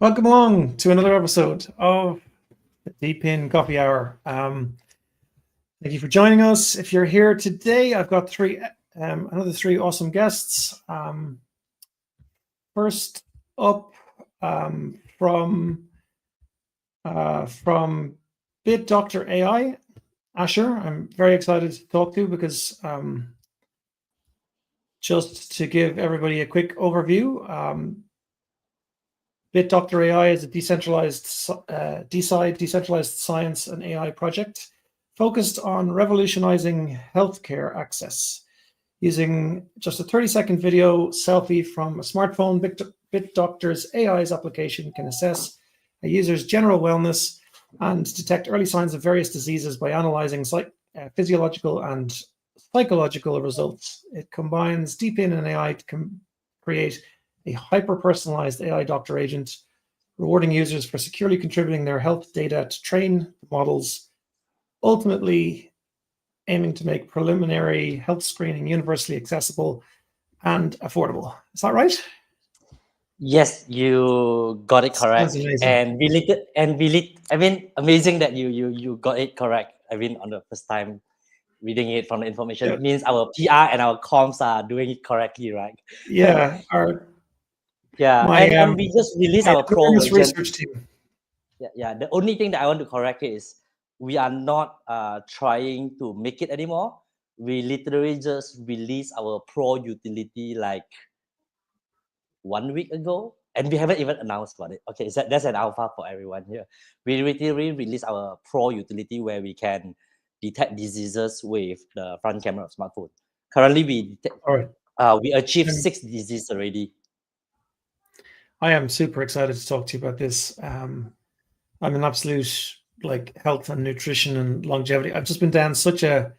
Welcome along to another episode of the DePIN Coffee Hour. Thank you for joining us. If you're here today, I've got another three awesome guests. First up, from BitDoctor.ai, Asher. I'm very excited to talk to because just to give everybody a quick overview. BitDoctor.ai is a decentralized DeSci, decentralized science and AI project focused on revolutionizing healthcare access. Using just a 30-second video selfie from a smartphone, BitDoctor's AI's application can assess a user's general wellness and detect early signs of various diseases by analyzing physiological and psychological results. It combines DePIN and AI to create a hyper-personalized AI doctor agent, rewarding users for securely contributing their health data to train the models, ultimately aiming to make preliminary health screening universally accessible and affordable. Is that right? Yes, you got it correct. And amazing that you got it correct. On the first time reading it from the information, It means our PR and our comms are doing it correctly, right? Yeah. And we just released our pro version. Research team. Yeah. The only thing that I want to correct is we are not trying to make it anymore. We literally just released our pro utility like 1 week ago, and we haven't even announced about it. Okay, that's an alpha for everyone here. We literally released our pro utility where we can detect diseases with the front camera of smartphone. Currently, we achieved 6 diseases already. I am super excited to talk to you about this. I'm an absolute health and nutrition and longevity. I've just been down such a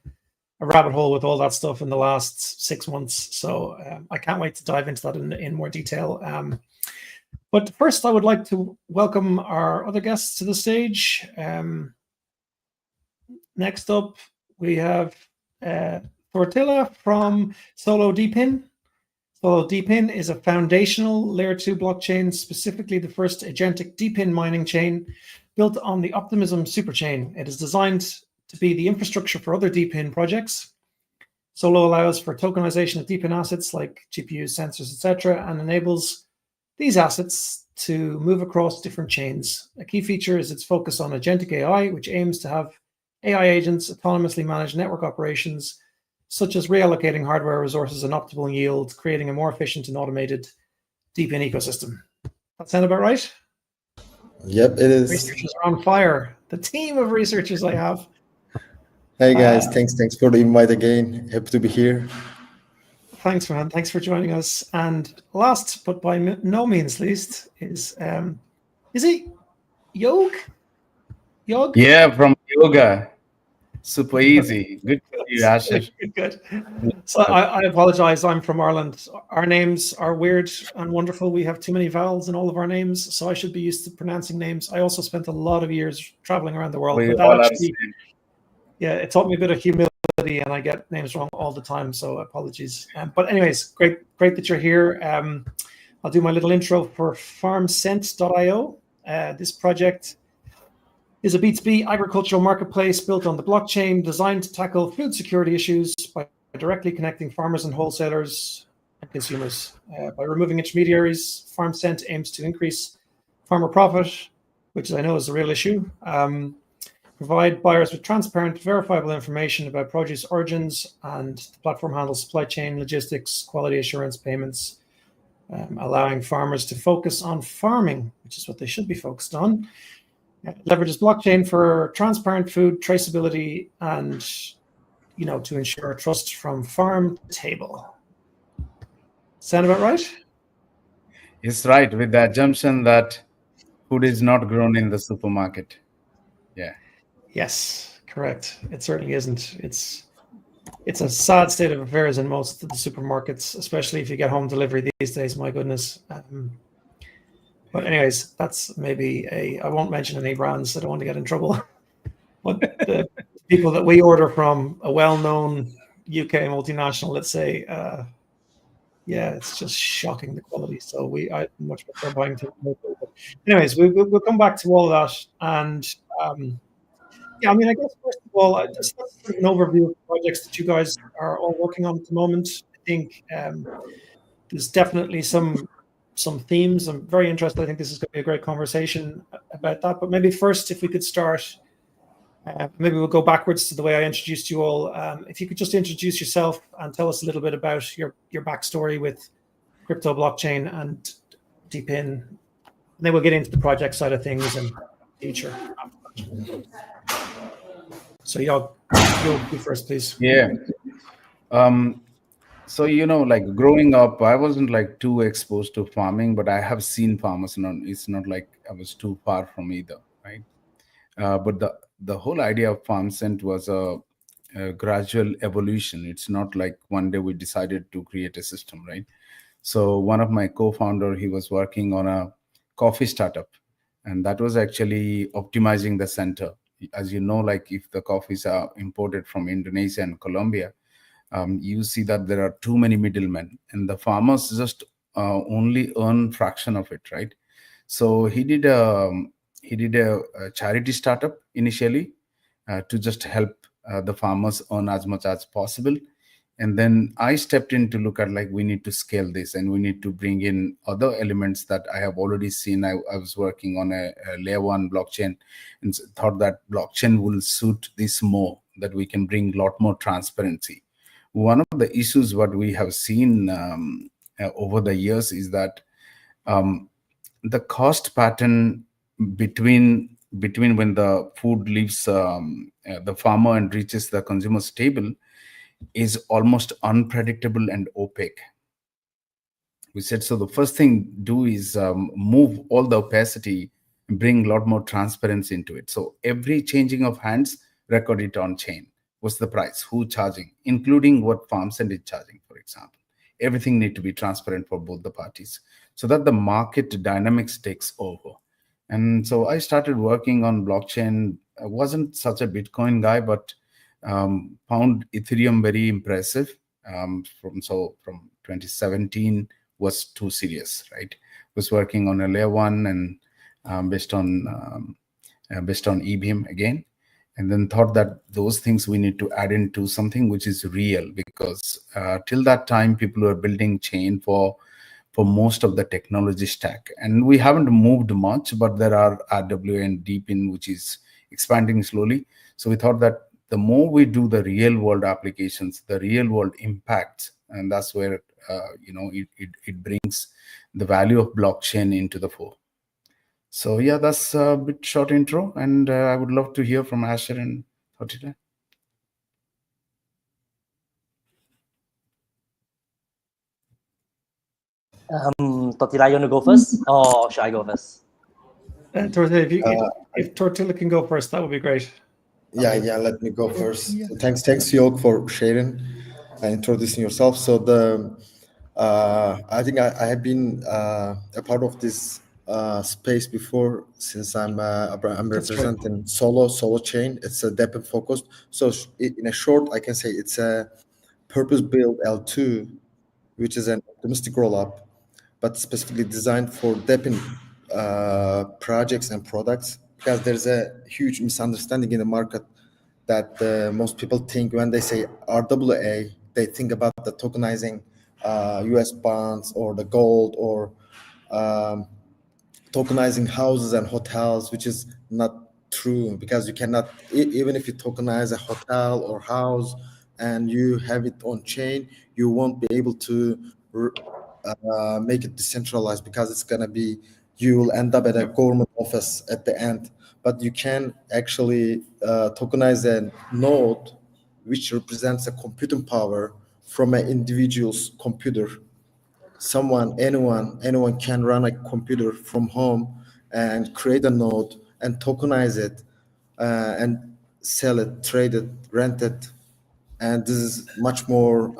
rabbit hole with all that stuff in the last 6 months. So I can't wait to dive into that in more detail. But first, I would like to welcome our other guests to the stage. Next up, we have Thortilla from DePIN. DePIN is a foundational layer 2 blockchain, specifically the first agentic DePIN mining chain built on the Optimism superchain. It is designed to be the infrastructure for other DePIN projects. Solo allows for tokenization of DePIN assets like GPUs, sensors, etc., and enables these assets to move across different chains. A key feature is its focus on agentic AI, which aims to have AI agents autonomously manage network operations, such as reallocating hardware resources and optimal yield, creating a more efficient and automated DePIN ecosystem. That sound about right? Yep, it is. Researchers are on fire. The team of researchers I have. Hey guys, thanks for the invite again. Happy to be here. Thanks, man. Thanks for joining us. And last, but by no means least, is he Yog? Yeah, from yoga. Super easy. Good to see you, Asher. Good. So I apologize. I'm from Ireland. Our names are weird and wonderful. We have too many vowels in all of our names, so I should be used to pronouncing names. I also spent a lot of years traveling around the world. It taught me a bit of humility, and I get names wrong all the time, so apologies. But anyways, great that you're here. I'll do my little intro for Farmsent.io. This project is a B2B agricultural marketplace built on the blockchain, designed to tackle food security issues by directly connecting farmers and wholesalers and consumers. By removing intermediaries, Farmsent aims to increase farmer profit, which I know is a real issue, provide buyers with transparent, verifiable information about produce origins, and the platform handles supply chain, logistics, quality assurance, payments, allowing farmers to focus on farming, which is what they should be focused on. Leverages blockchain for transparent food traceability and, to ensure trust from farm to table. Sound about right? It's right, with the assumption that food is not grown in the supermarket. Yeah. Yes, correct. It certainly isn't. It's a sad state of affairs in most of the supermarkets, especially if you get home delivery these days. My goodness. But anyways, that's maybe I won't mention any brands. I don't want to get in trouble. But the people that we order from, a well-known UK multinational, let's say, yeah, it's just shocking, the quality. So I much prefer buying things local. But anyways, we'll come back to all that. And yeah, I mean, I guess first of all, just that's sort of an overview of projects that you guys are all working on at the moment. I think there's definitely some themes. I'm very interested. I think this is going to be a great conversation about that. But maybe first, if we could start, maybe we'll go backwards to the way I introduced you all. If you could just introduce yourself and tell us a little bit about your backstory with crypto, blockchain, and DePIN. And then we'll get into the project side of things and future. So you'll go first, please. Yeah. So, like growing up, I wasn't like too exposed to farming, but I have seen farmers. It's not like I was too far from either, right? But the whole idea of Farmsent was a gradual evolution. It's not like one day we decided to create a system, right? So one of my co-founder, he was working on a coffee startup, and that was actually optimizing the center. As you know, like if the coffees are imported from Indonesia and Colombia, you see that there are too many middlemen, and the farmers just only earn fraction of it, right? So he did a charity startup initially to just help the farmers earn as much as possible. And then I stepped in to look at like we need to scale this and we need to bring in other elements that I have already seen. I was working on a layer 1 blockchain and thought that blockchain will suit this more, that we can bring a lot more transparency. One of the issues what we have seen over the years is that the cost pattern between when the food leaves the farmer and reaches the consumer's table is almost unpredictable and opaque. We said, so the first thing do is move all the opacity and bring a lot more transparency into it. So every changing of hands, record it on chain. What's the price? Who charging? Including what Farmsent is charging, for example. Everything need to be transparent for both the parties so that the market dynamics takes over. And so I started working on blockchain. I wasn't such a Bitcoin guy, but found Ethereum very impressive. From 2017 was too serious, right? Was working on a layer 1 and based on EBM again, and then thought that those things we need to add into something which is real, because till that time people were building chain for most of the technology stack, and we haven't moved much, but there are RWA and DePIN which is expanding slowly. So we thought that the more we do the real world applications, the real world impacts, and that's where it brings the value of blockchain into the fore. So yeah, that's a bit short intro, and I would love to hear from Asher and Thotila. Totila, you want to go first, or should I go first? Tortilla, if Tortilla can go first, that would be great. Yeah, let me go first. So thanks Yog, for sharing and introducing yourself. So I think I have been a part of this space before, since I'm representing Solochain. It's a DePIN focused. So in a short, I can say it's a purpose-built L2, which is an optimistic rollup, but specifically designed for DePIN projects and products, because there's a huge misunderstanding in the market that most people think when they say RWA, they think about the tokenizing US bonds or the gold, or tokenizing houses and hotels, which is not true, because you cannot, even if you tokenize a hotel or house and you have it on chain, you won't be able to make it decentralized, because it's going to be, you will end up at a government office at the end. But you can actually tokenize a node which represents a computing power from an individual's computer. Anyone can run a computer from home and create a node and tokenize it and sell it, trade it, rent it. And this is much more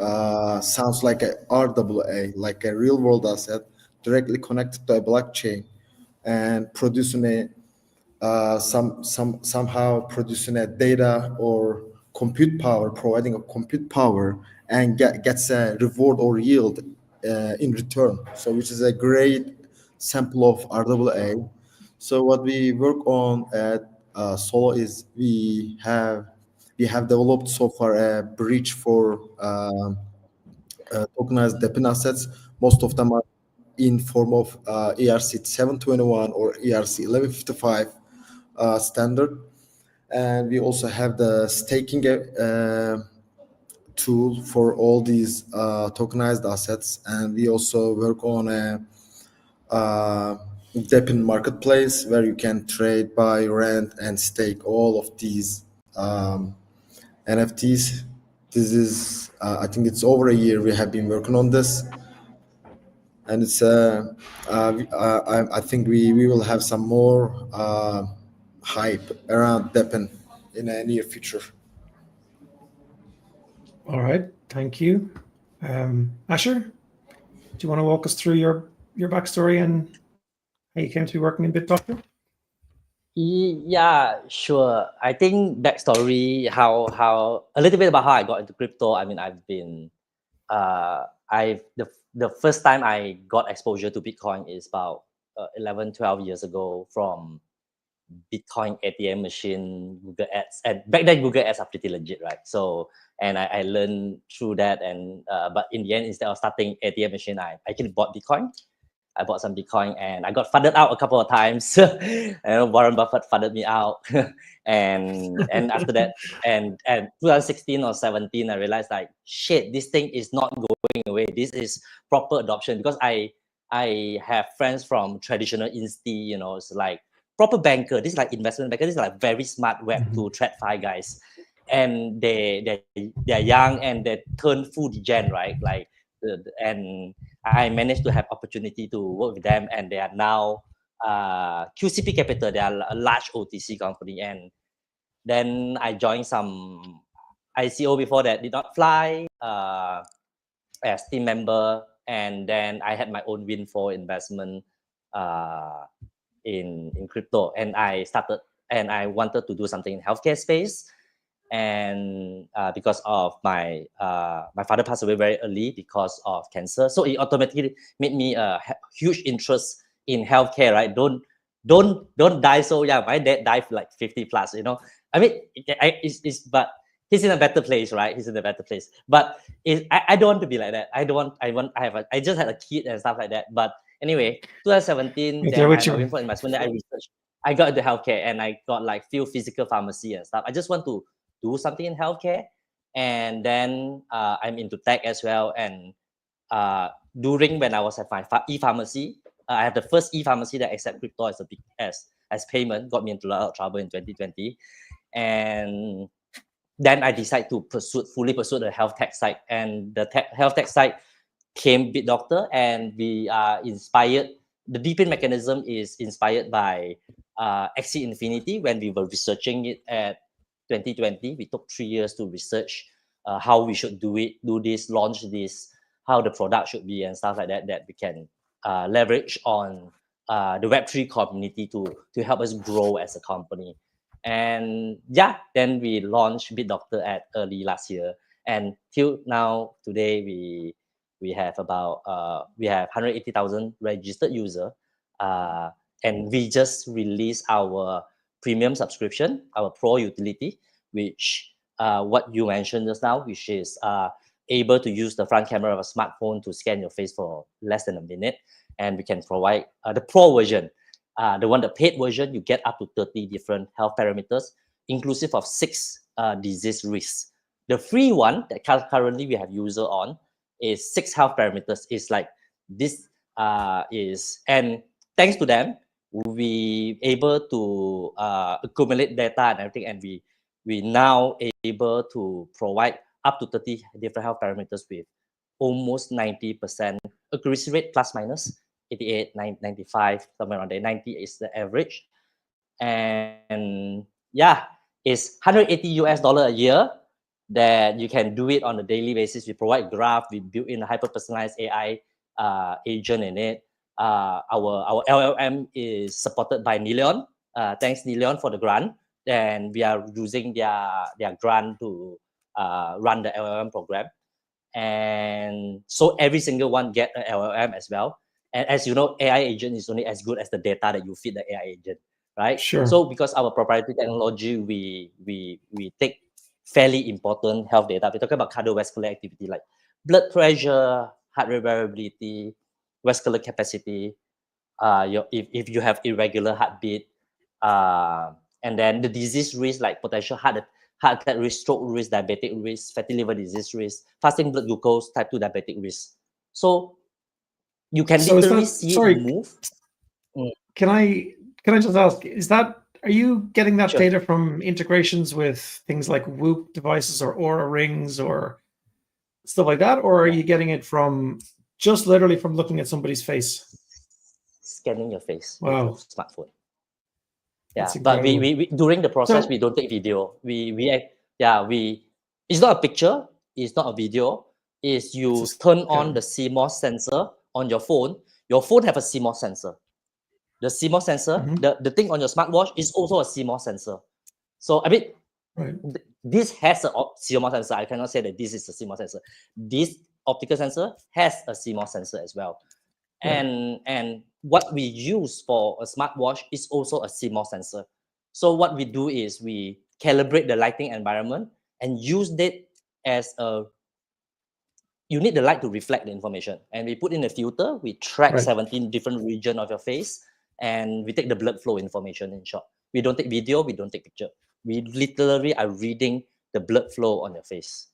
sounds like a RWA, like a real world asset directly connected to a blockchain and producing a somehow producing a data or compute power, providing a compute power, and gets a reward or yield in return. So which is a great sample of RAA. So what we work on at Solo is we have developed so far a bridge for tokenized DePIN assets. Most of them are in form of ERC 721 or ERC 1155 standard. And we also have the staking tool for all these tokenized assets. And we also work on a DePIN marketplace where you can trade, buy, rent, and stake all of these NFTs. This is, I think it's over a year we have been working on this. And it's I think we will have some more hype around DePIN in a near future. All right, thank you. Asher, do you want to walk us through your backstory and how you came to be working in BitDoctor? Yeah, sure. I think backstory, how a little bit about how I got into crypto. I mean, I've been the first time I got exposure to Bitcoin is about 11, 12 years ago from Bitcoin ATM machine, Google Ads, and back then Google Ads are pretty legit, right? So, and I learned through that, and but in the end, instead of starting ATM machine, I actually bought Bitcoin. I bought some Bitcoin, and I got funded out a couple of times. And Warren Buffett funded me out, and after that, and 2016 or 17, I realized like shit, this thing is not going away. This is proper adoption because I have friends from traditional insti, you know, it's like proper banker. This is like investment banker. This is like very smart Web2 TradFi guys, and they're young and they turn full degen, right? Like, and I managed to have opportunity to work with them, and they are now QCP Capital. They are a large OTC company, and then I joined some ICO before that did not fly as team member, and then I had my own Win4 investment in crypto, and I started and I wanted to do something in healthcare space, and because of my father passed away very early because of cancer, so it automatically made me a huge interest in healthcare, right? Don't die so young. My dad died like 50 plus, you know. I mean, but he's in a better place, right? He's in a better place, but I don't want to be like that. I just had a kid and stuff like that. But anyway, 2017, then I'm going for investment. Then I researched. I got into healthcare, and I got like few physical pharmacy and stuff. I just want to do something in healthcare, and then I'm into tech as well. And during when I was at my e-pharmacy, I have the first e-pharmacy that accept crypto as a big as payment. Got me into a lot of trouble in 2020, and then I decided to fully pursue the health tech side, and the health tech side came BitDoctor, and we are inspired. The DePIN mechanism is inspired by Axie Infinity. When we were researching it at 2020, we took 3 years to research how we should do this, launch this, how the product should be and stuff like that, that we can leverage on the Web3 community to help us grow as a company. And yeah, then we launched BitDoctor at early last year, and till now today we have about 180,000 registered user, and we just released our premium subscription, our pro utility, which what you mentioned just now, which is able to use the front camera of a smartphone to scan your face for less than a minute, and we can provide the pro version. The paid version, you get up to 30 different health parameters, inclusive of 6 disease risks. The free one that currently we have user on is 6 health parameters. It's like this and thanks to them, we able to accumulate data and everything, and we now able to provide up to 30 different health parameters with almost 90% accuracy rate, plus minus 88, 95, somewhere around there. 90 is the average. And yeah, it's $180 a year that you can do it on a daily basis. We provide graph, we built in a hyper-personalized AI agent in it. Our LLM is supported by Nilion. Thanks Nilion for the grant. And we are using their grant to run the LLM program. and so every single one get an LLM as well. And as you know, AI agent is only as good as the data that you feed the AI agent, right? Sure. So because our proprietary technology, we take fairly important health data. We're talking about cardiovascular activity like blood pressure, heart rate variability, vascular capacity, if you have irregular heartbeat, and then the disease risk like potential heart attack risk, stroke risk, diabetic risk, fatty liver disease risk, fasting blood glucose, type 2 diabetic risk. So you can So is literally that, see sorry, it move. Can I just ask, are you getting that Sure. data from integrations with things like Whoop devices or Aura rings or stuff like that, or are Yeah. you getting it from just literally from looking at somebody's face? Scanning your face Wow. with your smartphone. Yeah, That's but we incredible. during the process So- we don't take video. It's not a picture, it's not a video. Is you It's just- turn okay. on the CMOS sensor on your phone. Your phone have a CMOS sensor. The CMOS sensor, Mhm. the thing on your smartwatch is also a CMOS sensor. So I mean, Right. this has a CMOS sensor. I cannot say that this is a CMOS sensor. This optical sensor has a CMOS sensor as well. Yeah. And what we use for a smartwatch is also a CMOS sensor. So what we do is we calibrate the lighting environment and use that as a, you need the light to reflect the information. And we put in a filter, we track Right. 17 different regions of your face, and we take the blood flow information in short. We don't take video, we don't take picture. We literally are reading the blood flow on your face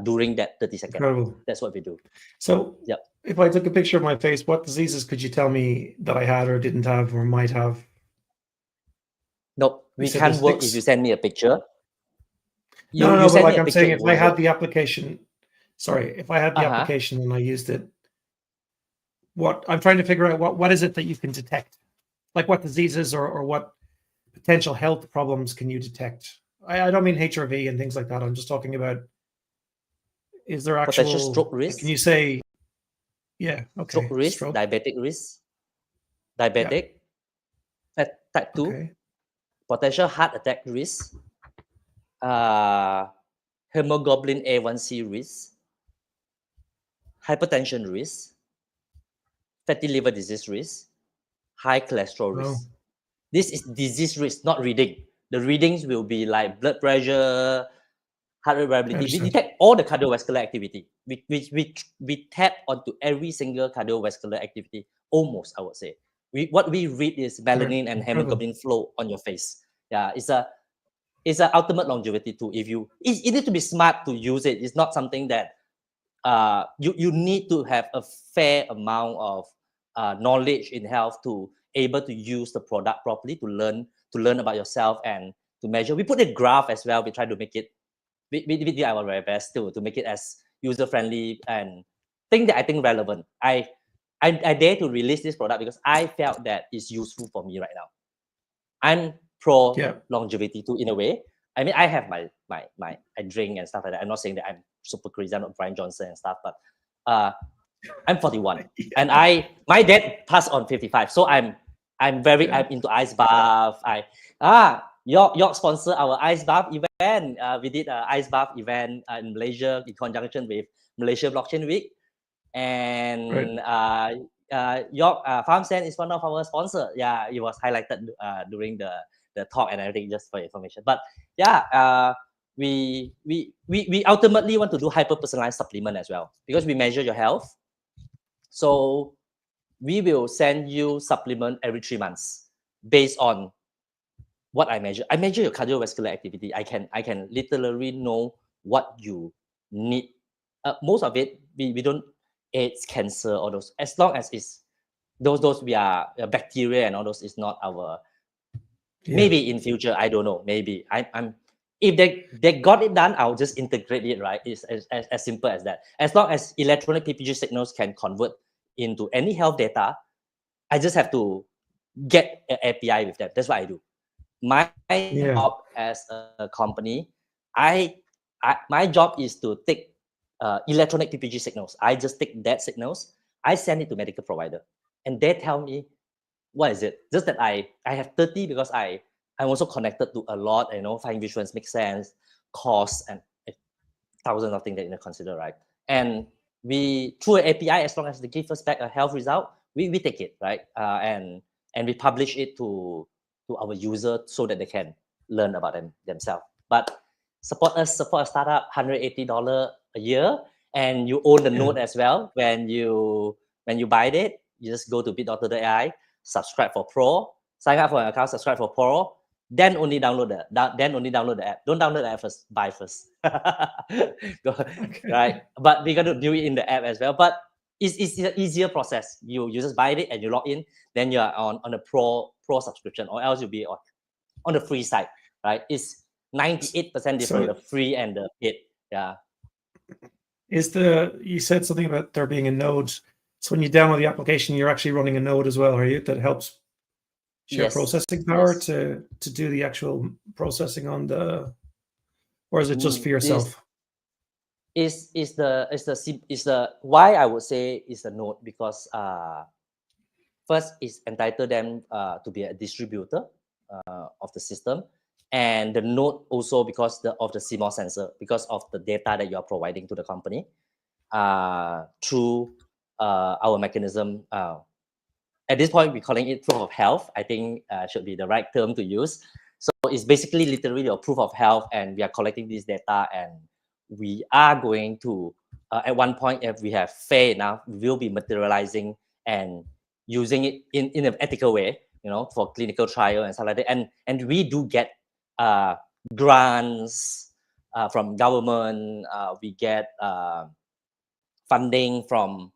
during that 30 seconds. Incredible. That's what we do. So Yep. if I took a picture of my face, what diseases could you tell me that I had or didn't have or might have? No, we said can't there's work six. if you send me a picture. No, You but send like me a I'm picture, saying, it if I won't had work. the application, if I had the Uh-huh. application and I used it, what I'm trying to figure out, what is it that you can detect? Like what diseases or what potential health problems can you detect? I don't mean HRV and things like that. I'm just talking about, is there Potential actual, stroke risk, can you say, yeah, okay, stroke risk, stroke, diabetic risk, diabetic, type 2, okay, potential heart attack risk, hemoglobin A1C risk, hypertension risk, fatty liver disease risk, high cholesterol wow, risk. This is disease risk, not reading. The readings will be like blood pressure, heart rate variability. We understand. detect all the cardiovascular activity. We tap onto every single cardiovascular activity, almost, I would say. What we read is melanin and Incredible. hemoglobin flow on your face. Yeah, it's an ultimate longevity tool. If you need to be smart to use it. It's not something that you need to have a fair amount of knowledge in health to able to use the product properly, to learn about yourself and to measure. We put a graph as well. We try to make it, we did our very best to make it as user friendly and thing that I think relevant. I dare to release this product because I felt that it's useful for me right now. I'm pro Yeah. longevity too, in a way. I mean, I have my I drink and stuff like that. I'm not saying that I'm super crazy. I'm not Brian Johnson and stuff, but I'm 41, and my dad passed on 55. So I'm into ice bath. York sponsor our ice bath event. We did an ice bath event in Malaysia in conjunction with Malaysia Blockchain Week, and York Farmsent is one of our sponsors. Yeah, it was highlighted during the talk and everything, just for information. But yeah, we ultimately want to do hyper personalized supplement as well, because we measure your health. So we will send you supplement every 3 months based on what I measure. I measure your cardiovascular activity. I can literally know what you need. Most of it, we don't AIDS, cancer, all those. As long as it's those we are bacteria and all those is not our. Maybe in future, I don't know. Maybe I'm. If they got it done, I'll just integrate it. Right? It's as simple as that. As long as electronic PPG signals can convert into any health data, I just have to get an API with them. That's what I do. My job as a company, my job is to take electronic PPG signals. I just take that signals, I send it to medical provider, and they tell me what is it. Just that I have 30 because I'm also connected to a lot. Finding visuals make sense, cost, and thousands of things that you consider, right? and we through an API, as long as they give us back a health result, we take it, right? And we publish it to our user so that they can learn about themselves. But support a startup, $180 a year, and you own the node as well. When you buy it, you just go to BitDoctor.ai, subscribe for Pro, sign up for an account, subscribe for Pro, then only download the app. Don't download the app first, buy first. Right? But we're gonna do it in the app as well. But it's an easier process. You just buy it and you log in, then you're on a pro subscription, or else you'll be on the free side, right? It's 98% different, the free and the paid. Yeah. You said something about there being a node. So when you download the application, you're actually running a node as well, are you? That helps share processing power to do the actual processing on the, or is it just for yourself? Is the why I would say is the node, because first is entitled them to be a distributor of the system, and the node also because of the CMOS sensor, because of the data that you are providing to the company through our mechanism. At this point, we're calling it proof of health. I think should be the right term to use. So it's basically literally a proof of health, and we are collecting this data, and we are going to, at one point, if we have fair enough, we will be materializing and using it in an ethical way, for clinical trial and stuff like that. And we do get grants from government. We get funding from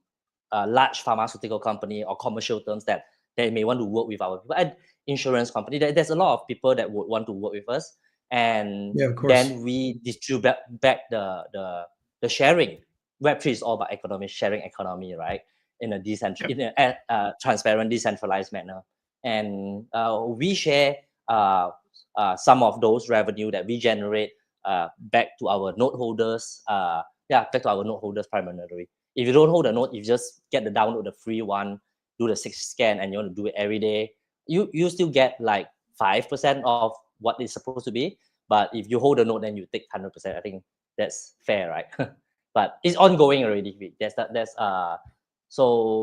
large pharmaceutical company or commercial terms that they may want to work with our people, and insurance company. There's a lot of people that would want to work with us, and then we distribute back the sharing. Web3 is all about economy, sharing economy, right? In a transparent, decentralized manner, and we share some of those revenue that we generate back to our node holders. Back to our node holders primarily. If you don't hold a node, you just get the download the free one, do the 6 scan, and you want to do it every day, you still get like 5% of what it's supposed to be. But if you hold a node, then you take 100%. I think that's fair, right? But it's ongoing already.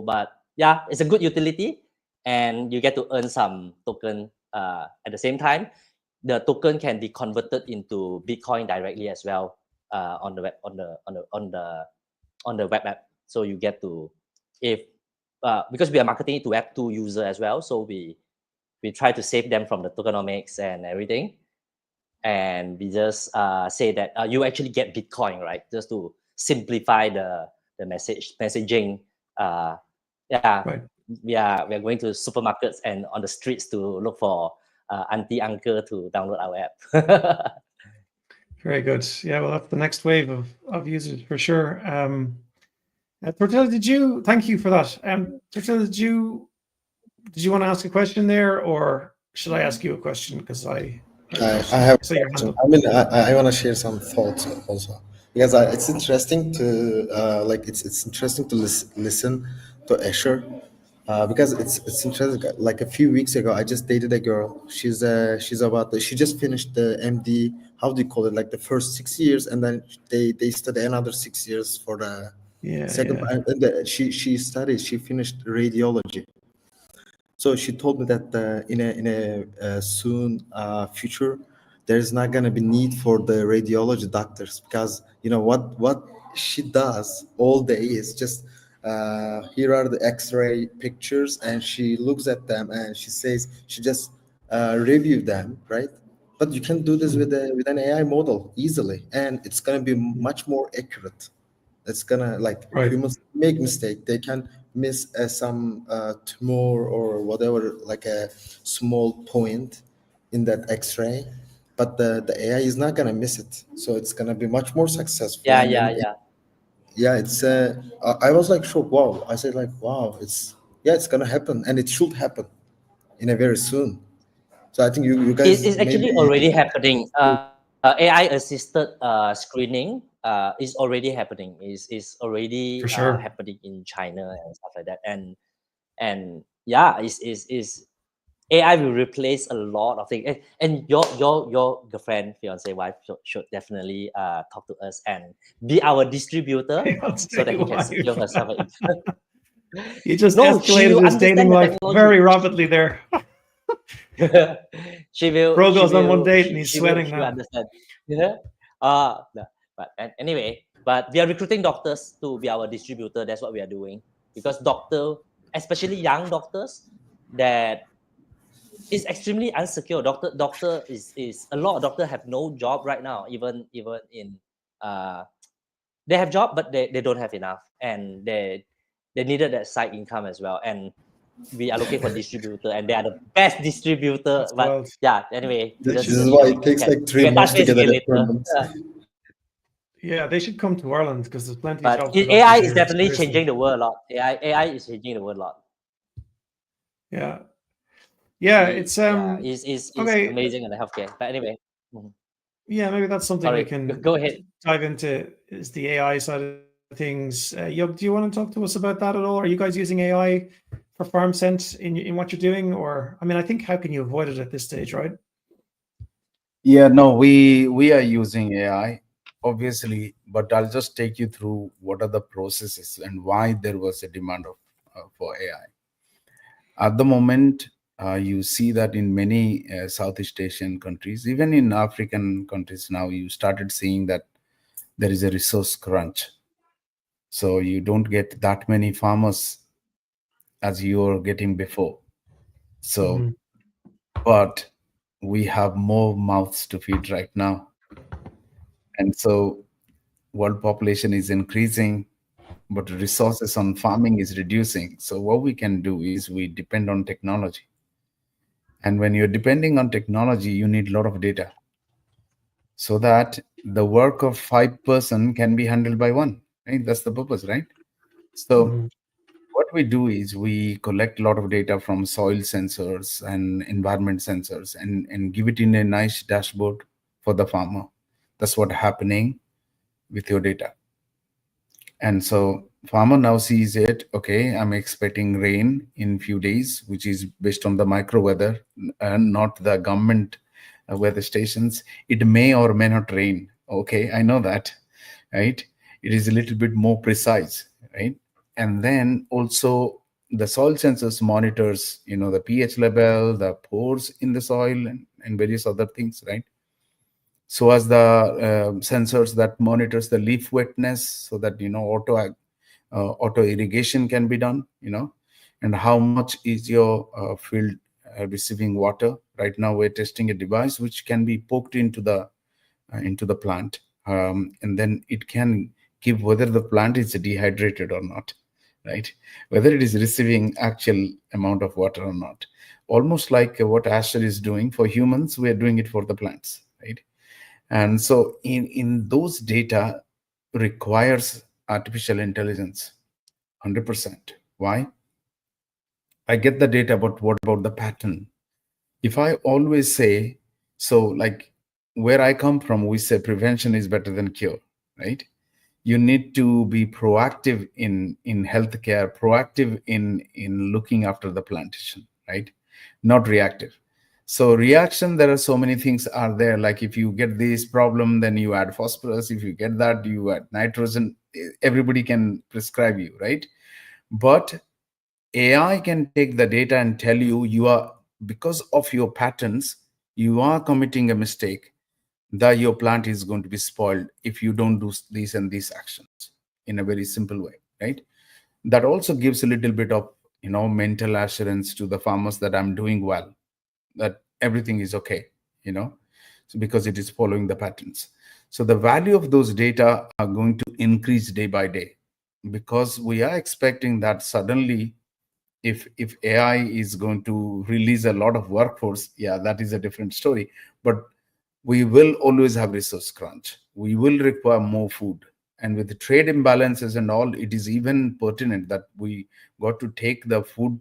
But yeah, it's a good utility, and you get to earn some token at the same time. The token can be converted into Bitcoin directly as well on the web app. So you get to, because we are marketing it to Web 2 user as well, so we try to save them from the tokenomics and everything, and we just say that you actually get Bitcoin, right? Just to simplify the messaging. Right. We are going to supermarkets and on the streets to look for auntie, uncle to download our app. Very good. Yeah, well, that's the next wave of users for sure. Tortilla, thank you for that. Tortilla, did you want to ask a question there, or should I ask you a question? Because I have a question. I mean, I want to share some thoughts also, because it's interesting to it's interesting to listen to Asher, because it's interesting. Like a few weeks ago, I just dated a girl. She just finished the MD. How do you call it? Like the first 6 years, and then they study another 6 years for the second. And she finished radiology. So she told me that in a soon future, there's not going to be need for the radiology doctors, because what she does all day is just here are the X-ray pictures, and she looks at them and she says she just review them, right? But you can do this with an AI model easily, and it's going to be much more accurate. It's gonna humans make mistake. They can miss some tumor or whatever, like a small point in that X-ray, but the AI is not gonna miss it. So it's gonna be much more successful. Yeah. It's I was like shocked. Wow. I said like, wow. It's gonna happen, and it should happen in a very soon. So I think you guys it's actually already happening. AI assisted screening is already happening. Is already happening in China and stuff like that. And yeah, is AI will replace a lot of things. And your girlfriend, fiance, wife should definitely talk to us and be our distributor so that he can secure herself an income. You just No, she escalated will his dating understand the life technology. very rapidly there. she will. Bro she goes on one will. date She, and he's she will. sweating She will now. understand. Yeah. But anyway, but we are recruiting doctors to be our distributor. That's what we are doing because especially young doctors, that is extremely unsecure. Doctor is a lot of doctors have no job right now. Even in they have job, but they don't have enough, and they needed that side income as well. And we are looking for distributor, and they are the best distributor. That's But wild. yeah, anyway, This just is you why know, it takes like you 3 can touch months to base get again an later. appointment. Yeah, they should come to Ireland because there's plenty of But jobs for AI doctors is here. definitely Seriously. changing the world a lot. AI is changing the world a lot. Yeah. Yeah, it's is okay. amazing in the healthcare. But anyway, Yeah, maybe that's something we sorry, can go ahead. dive into, is the AI side of things. Yug, do you want to talk to us about that at all? Are you guys using AI for Farmsent in what you're doing? Or, I mean, I think, how can you avoid it at this stage, right? Yeah, no, we are using AI, obviously, but I'll just take you through what are the processes and why there was a demand for AI. At the moment, you see that in many Southeast Asian countries, even in African countries now, you started seeing that there is a resource crunch. So you don't get that many farmers as you were getting before. So, but we have more mouths to feed right now. And so world population is increasing, but resources on farming is reducing. So what we can do is we depend on technology. And when you're depending on technology, you need a lot of data so that the work of 5 person can be handled by one, right? That's the purpose, right? So what we do is we collect a lot of data from soil sensors and environment sensors and give it in a nice dashboard for the farmer. That's what's happening with your data. And so farmer now sees it, okay, I'm expecting rain in few days, which is based on the micro weather and not the government weather stations. It may or may not rain. Okay, I know that, right? It is a little bit more precise, right? And then also the soil sensors monitors, the pH level, the pores in the soil and various other things, right? So as the sensors that monitors the leaf wetness so that auto irrigation can be done, and how much is your field receiving water. Right now we're testing a device which can be poked into the plant, and then it can give whether the plant is dehydrated or not, right? Whether it is receiving actual amount of water or not. Almost like what Asher is doing for humans, we're doing it for the plants, right? And so in those data requires artificial intelligence 100%. Why? I get the data, but what about the pattern? If I always say, so like where I come from, we say prevention is better than cure, right? You need to be proactive in healthcare, proactive in looking after the plantation, right? Not reactive. So reaction, there are so many things are there. Like if you get this problem, then you add phosphorus. If you get that, you add nitrogen. Everybody can prescribe you, right? But AI can take the data and tell you are, because of your patterns, you are committing a mistake, that your plant is going to be spoiled if you don't do these and these actions in a very simple way, right? That also gives a little bit of mental assurance to the farmers that I'm doing well, that everything is okay, so because it is following the patterns. So the value of those data are going to increase day by day, because we are expecting that suddenly if AI is going to release a lot of workforce, yeah, that is a different story. But we will always have resource crunch. We will require more food. And with the trade imbalances and all, it is even pertinent that we got to take the food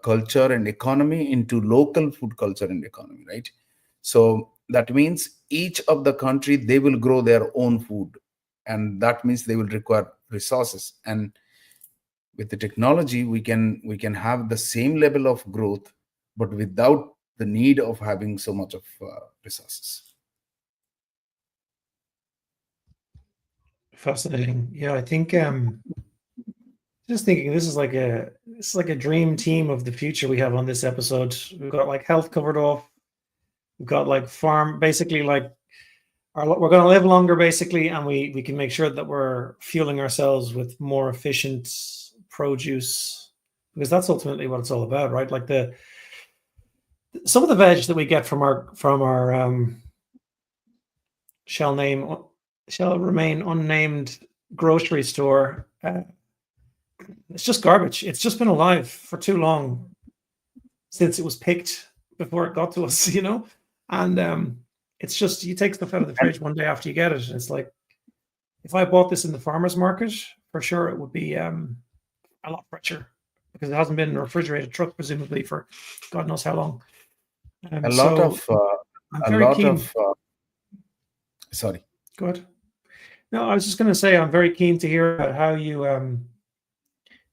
culture and economy into local food culture and economy, right? So that means each of the country, they will grow their own food. And that means they will require resources. And with the technology, we can have the same level of growth but without the need of having so much of resources. Fascinating. Yeah, I think just thinking this is like a dream team of the future we have on this episode. We've got like health covered off. We've got like farm, basically like we're going to live longer basically, and we can make sure that we're fueling ourselves with more efficient produce, because that's ultimately what it's all about, right? Like some of the veg that we get from our shall remain unnamed grocery store, it's just garbage. It's just been alive for too long since it was picked before it got to us, you know? And it's just, you take stuff out of the fridge one day after you get it, and it's like, if I bought this in the farmer's market, for sure it would be a lot fresher, because it hasn't been in a refrigerated truck, presumably, for God knows how long. A lot of sorry. Go ahead. No, I was just going to say, I'm very keen to hear about how you're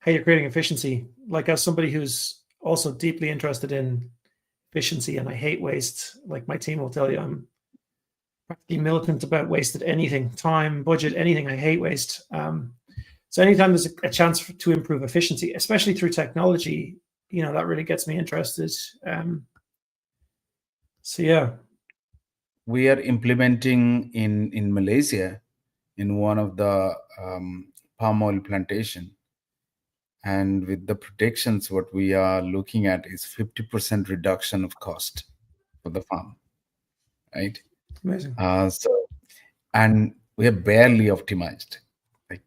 creating efficiency. Like, as somebody who's also deeply interested in efficiency, and I hate waste, like my team will tell you, I'm practically militant about wasted anything, time, budget, anything. I hate waste. So anytime there's a chance to improve efficiency, especially through technology, you know, that really gets me interested. So yeah. We are implementing in Malaysia, in one of the palm oil plantation, and with the predictions, what we are looking at is 50% reduction of cost for the farm, right? Amazing. And we are barely optimized. Like,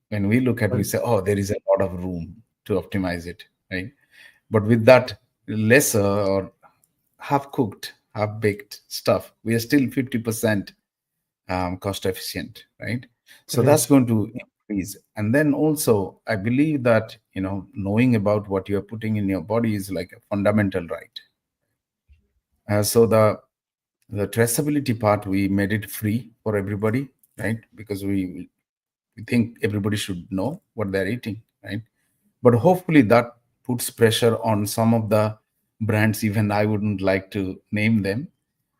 when we look at, we say, oh, there is a lot of room to optimize it, right? But with that lesser or half-cooked, half-baked stuff, we are still 50% cost efficient, right? So that's going to increase. And then also, I believe that, you know, knowing about what you're putting in your body is like a fundamental right. So the traceability part, we made it free for everybody, right? Because we think everybody should know what they're eating, right? But hopefully that puts pressure on some of the brands, even I wouldn't like to name them,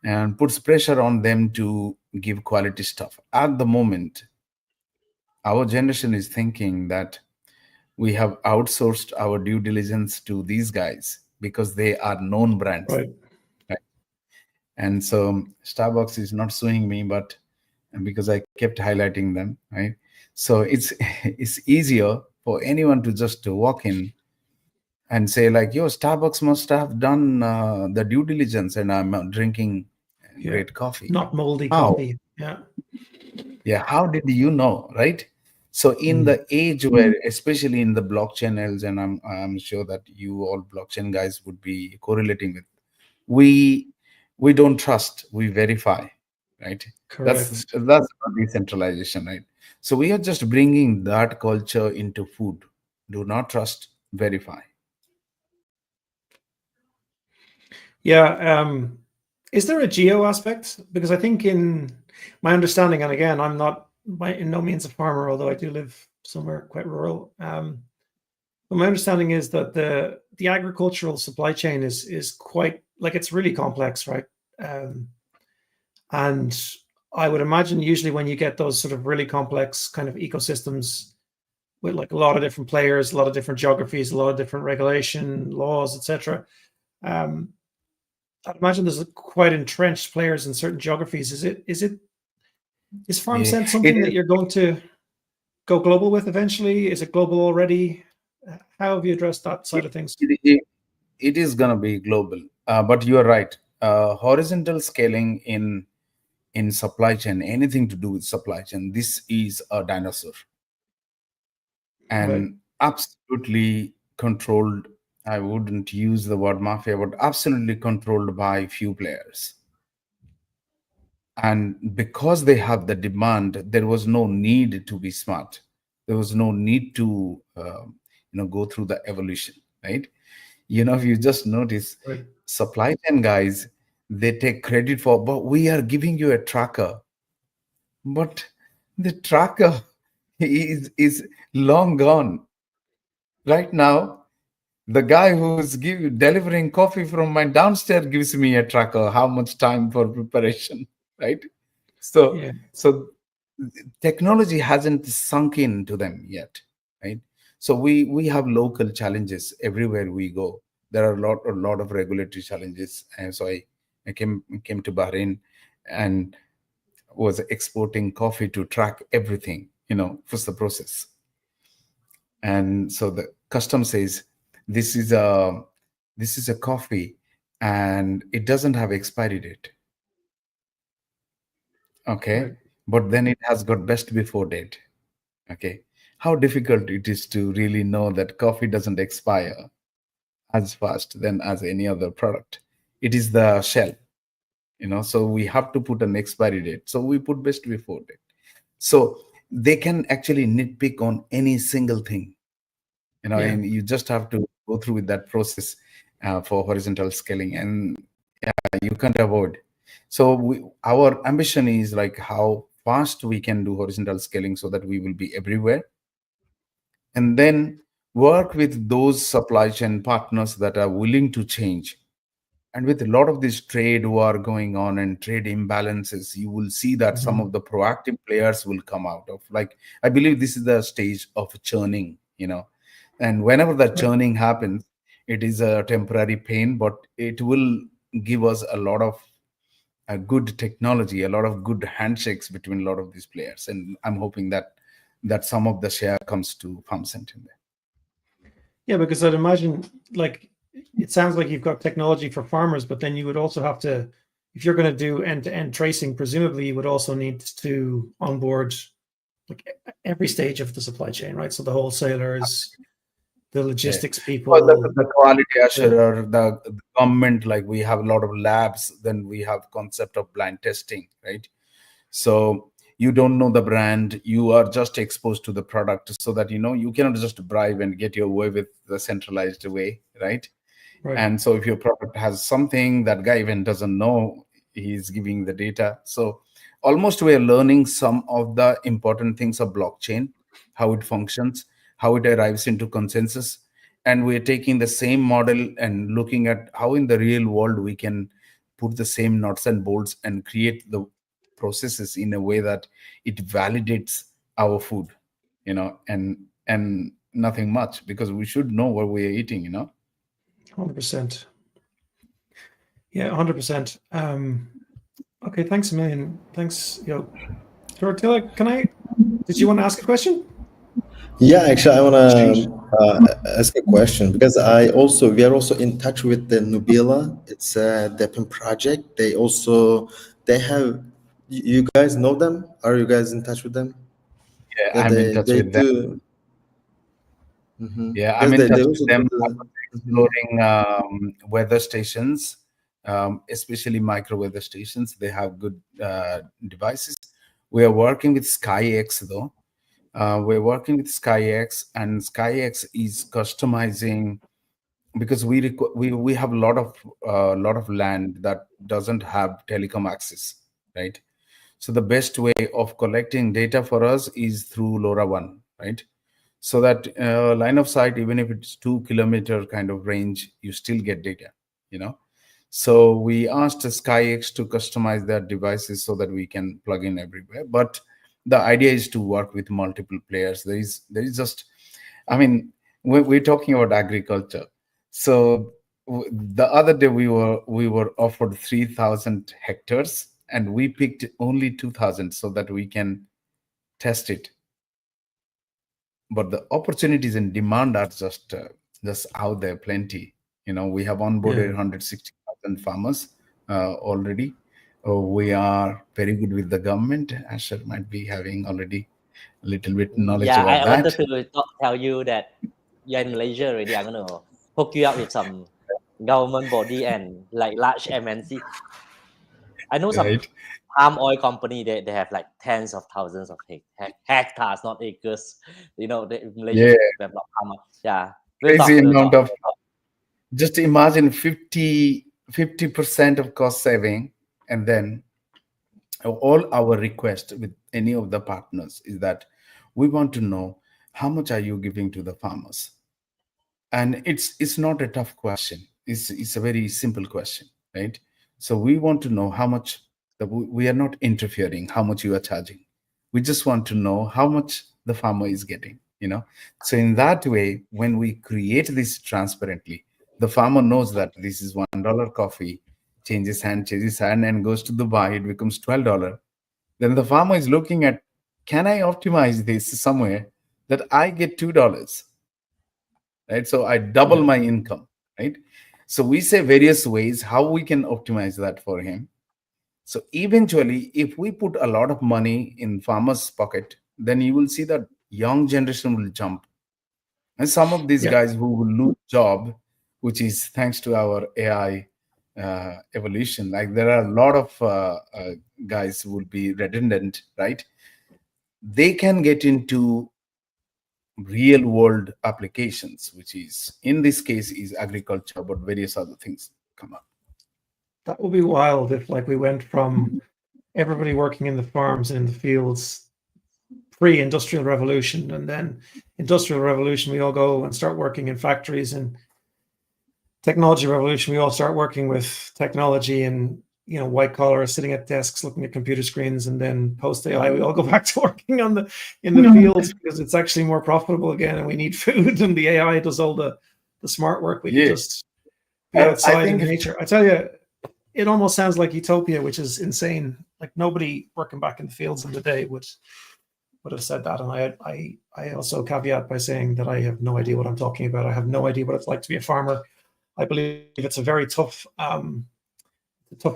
and puts pressure on them to give quality stuff. At the moment, our generation is thinking that we have outsourced our due diligence to these guys because they are known brands. Right. And so Starbucks is not suing me, but because I kept highlighting them, right? So it's easier for anyone to just walk in and say like, yo, Starbucks must have done the due diligence, and I'm drinking great coffee. Not moldy coffee. Yeah. Yeah. How did you know, right? So in the age where, especially in the blockchain else, and I'm sure that you all blockchain guys would be correlating with, we don't trust, we verify, right? Correct. That's decentralization, right? So we are just bringing that culture into food. Do not trust, verify. Yeah. Is there a geo aspect? Because I think, in my understanding, and again, I'm not in no means a farmer, although I do live somewhere quite rural. But my understanding is that the agricultural supply chain is quite, like, it's really complex, right? And I would imagine usually when you get those sort of really complex kind of ecosystems with like a lot of different players, a lot of different geographies, a lot of different regulation, laws, etc. I'd imagine there's quite entrenched players in certain geographies. Is Farmsent something that you're going to go global with eventually? Is it global already? How have you addressed that side of things? It is going to be global, but you are right. Horizontal scaling in supply chain, anything to do with supply chain, this is a dinosaur, and absolutely controlled. I wouldn't use the word mafia, but absolutely controlled by few players. And because they have the demand, there was no need to be smart. There was no need to go through the evolution, right? If you just notice, supply chain guys, they take credit for, but we are giving you a tracker. But the tracker is long gone. Right now, The guy who's delivering coffee from my downstairs gives me a tracker, how much time for preparation, right? So, Yeah. so technology hasn't sunk into them yet, right? So we have local challenges everywhere we go. There are a lot of regulatory challenges, and so I came to Bahrain and was exporting coffee to track everything, for the process. And so the custom says this is a coffee and it doesn't have expiry date. Okay. Right. But then it has got best before date. Okay. How difficult it is to really know that coffee doesn't expire as fast than as any other product. It is the shell, so we have to put an expiry date. So we put best before date. So they can actually nitpick on any single thing, Yeah. and you just have to go through with that process for horizontal scaling, and you can't avoid. So our ambition is like how fast we can do horizontal scaling so that we will be everywhere, and then work with those supply chain partners that are willing to change. And with a lot of this trade war going on and trade imbalances, you will see that some of the proactive players will come out of, like, I believe this is the stage of churning, and whenever that churning happens, it is a temporary pain, but it will give us a lot of good technology, a lot of good handshakes between a lot of these players. And I'm hoping that some of the share comes to Farmsent in there. Yeah, because I'd imagine, like, it sounds like you've got technology for farmers, but then you would also have to, if you're going to do end-to-end tracing, presumably you would also need to onboard like every stage of the supply chain, right? So the wholesalers, the logistics people. Well, the quality assurer, the government, like we have a lot of labs, then we have concept of blind testing, right? So you don't know the brand, you are just exposed to the product, so that you cannot just bribe and get your way with the centralized way, right? Right. And so if your product has something that guy even doesn't know, he's giving the data. So almost we are learning some of the important things of blockchain, how it functions, how it arrives into consensus. And we're taking the same model and looking at how in the real world we can put the same nuts and bolts and create the processes in a way that it validates our food, and nothing much, because we should know what we are eating, 100%. Yeah, 100%. Okay, thanks a million. Thanks, Tortilla, did you want to ask a question? Yeah, actually, I want to ask a question because we are also in touch with the Nubila. It's a DePIN project. They have, you guys know them? Are you guys in touch with them? Yeah, I'm in touch with them. Do. Yeah, Because I'm in touch they with also them. do I was exploring weather stations, especially micro weather stations. They have good devices. We are working with SkyX though. We're working with SkyX, and SkyX is customizing, because we have a lot of land that doesn't have telecom access, right? So the best way of collecting data for us is through LoRaWAN, right? So that line of sight, even if it's 2 kilometer kind of range, you still get data, So we asked SkyX to customize their devices so that we can plug in everywhere. But the idea is to work with multiple players. There is just, I mean, we're talking about agriculture. So the other day we were offered 3,000 hectares, and we picked only 2,000 so that we can test it. But the opportunities and demand are just out there, plenty. We have onboarded 160,000 farmers already. We are very good with the government. Asher might be having already a little bit knowledge Yeah, about I that. wanted to tell you that you're in Malaysia already. I'm gonna hook you up with some government body and like large MNC. I know some Right. palm oil company. They have like tens of thousands of hectares, not acres. Malaysia Yeah, we have not palm oil. Yeah, we'll crazy talk. We'll amount talk. of, just imagine 50% of cost saving. And then all our request with any of the partners is that we want to know how much are you giving to the farmers, And it's not a tough question. It's a very simple question, right? So we want to know how much. We are not interfering how much you are charging. We just want to know how much the farmer is getting, so in that way, when we create this transparently, the farmer knows that this is $1 coffee, changes hand and goes to Dubai, it becomes $12. Then the farmer is looking at, can I optimize this somewhere that I get $2, right? So I double my income, right? So we say various ways how we can optimize that for him. So eventually, if we put a lot of money in farmer's pocket, then you will see that young generation will jump. And some of these guys who will lose job, which is thanks to our AI evolution, like there are a lot of guys who will be redundant, right? They can get into real world applications, which is in this case is agriculture, but various other things come up. That would be wild if like we went from everybody working in the farms and in the fields pre-industrial revolution, and then industrial revolution we all go and start working in factories, and technology revolution we all start working with technology and white collar sitting at desks looking at computer screens, and then post AI we all go back to working in the fields because it's actually more profitable again and we need food, and the AI does all the smart work. We can just be outside in nature. I tell you, it almost sounds like utopia, which is insane. Like nobody working back in the fields in the day would have said that. And I also caveat by saying that I have no idea what I'm talking about. I have no idea what it's like to be a farmer. I believe it's a very tough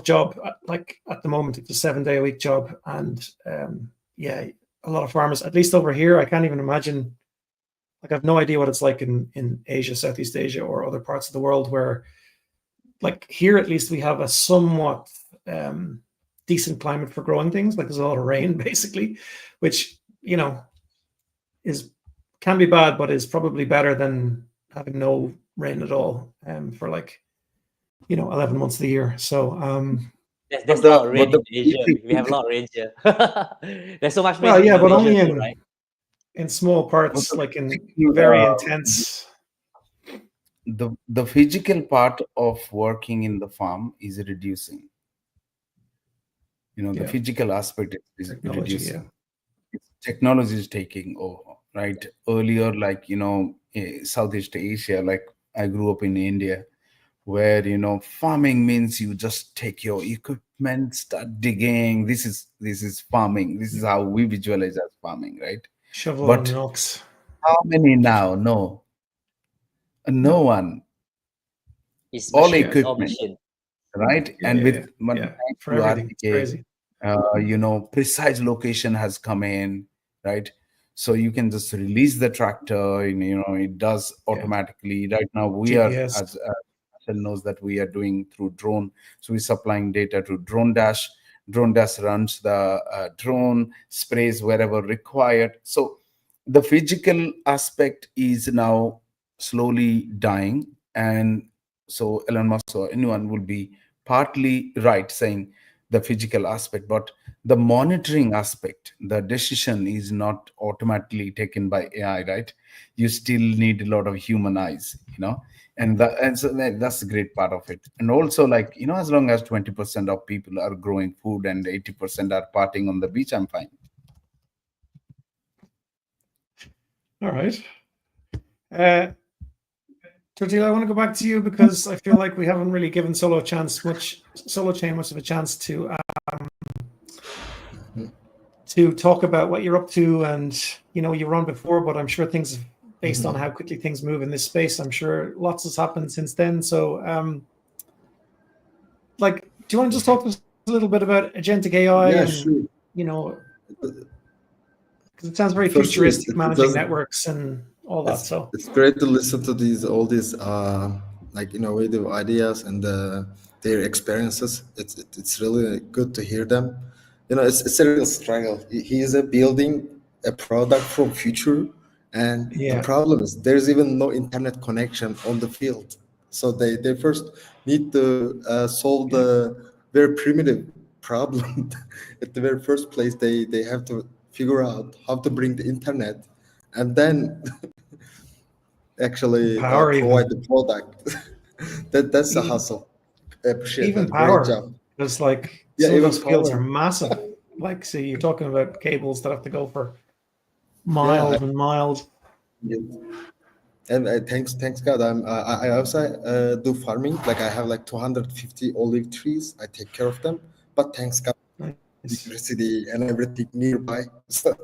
job. Like at the moment, it's a 7-day-a-week job, and a lot of farmers, at least over here, I can't even imagine. Like I have no idea what it's like in Asia, Southeast Asia, or other parts of the world where, like here at least, we have a somewhat decent climate for growing things. Like there's a lot of rain, basically, which can be bad, but is probably better than having no rain at all for 11 months of the year. So there's a lot of rain in Asia. We have a lot of rain here. There's so much rain. Well, yeah, but only in small parts, like in very intense. The physical part of working in the farm is reducing. The physical aspect is reducing. Technology is taking over, right? Earlier, Southeast Asia, like I grew up in India, where farming means you just take your equipment, start digging. This is farming. This is how we visualize as farming, right? Shovel and ox. How many now? No one. It's all machine, equipment, right? And with for everything, it's crazy. Precise location has come in, right? So you can just release the tractor, and it does automatically. Right now, we GPS. Are as knows that we are doing through drone. So we're supplying data to Drone Dash. Drone Dash runs the drone, sprays wherever required. So the physical aspect is now slowly dying, and so Elon Musk or anyone will be partly right saying the physical aspect, but the monitoring aspect, the decision is not automatically taken by AI, right? You still need a lot of human eyes, and so that's a great part of it. And also, as long as 20% of people are growing food and 80% are partying on the beach, I'm fine. All right. Tortilla, I want to go back to you because I feel like we haven't really given Solochain much of a chance to talk about what you're up to, and you were on before, but I'm sure things based on how quickly things move in this space, I'm sure lots has happened since then. So do you want to just talk to us a little bit about agentic AI? Yeah, and sure. Because it sounds very futuristic, managing networks and all that. So it's great to listen to all these innovative ideas and their experiences. It's really good to hear them. It's a real struggle. He is building a product from future, and the problem is there's even no internet connection on the field. So they first need to solve the very primitive problem. At the very first place, they have to figure out how to bring the internet, and then actually Power provide even. the product. That's a Even- hustle. I appreciate Even that. Great power. job. Because like Yeah, some of even those fields are power. massive. Like, see, you're talking about cables that have to go for Yeah, miles and miles. yeah. And thanks God, I also do farming. Like I have like 250 olive trees. I take care of them. But thanks God, Nice. electricity and everything nearby. So,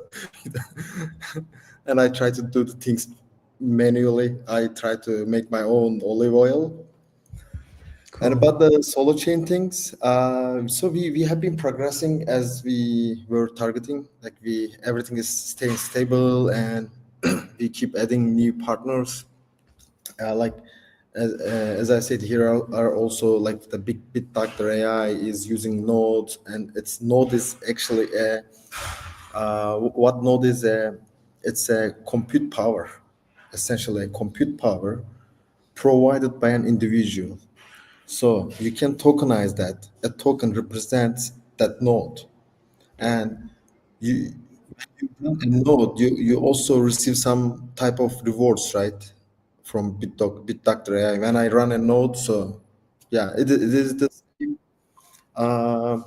and I try to do the things manually. I try to make my own olive oil. And Cool. about the solo chain things, so we have been progressing as we were targeting. Like everything is staying stable, and we keep adding new partners. Like as I said, here are also like the big BitDoctor.ai is using nodes, and its node is actually a what node is a it's a compute power, essentially a compute power provided by an individual. So you can tokenize that. A token represents that node, and you a node. You also receive some type of rewards, right, from BitDoctor.ai. When I run a node, so yeah, it is the same uh,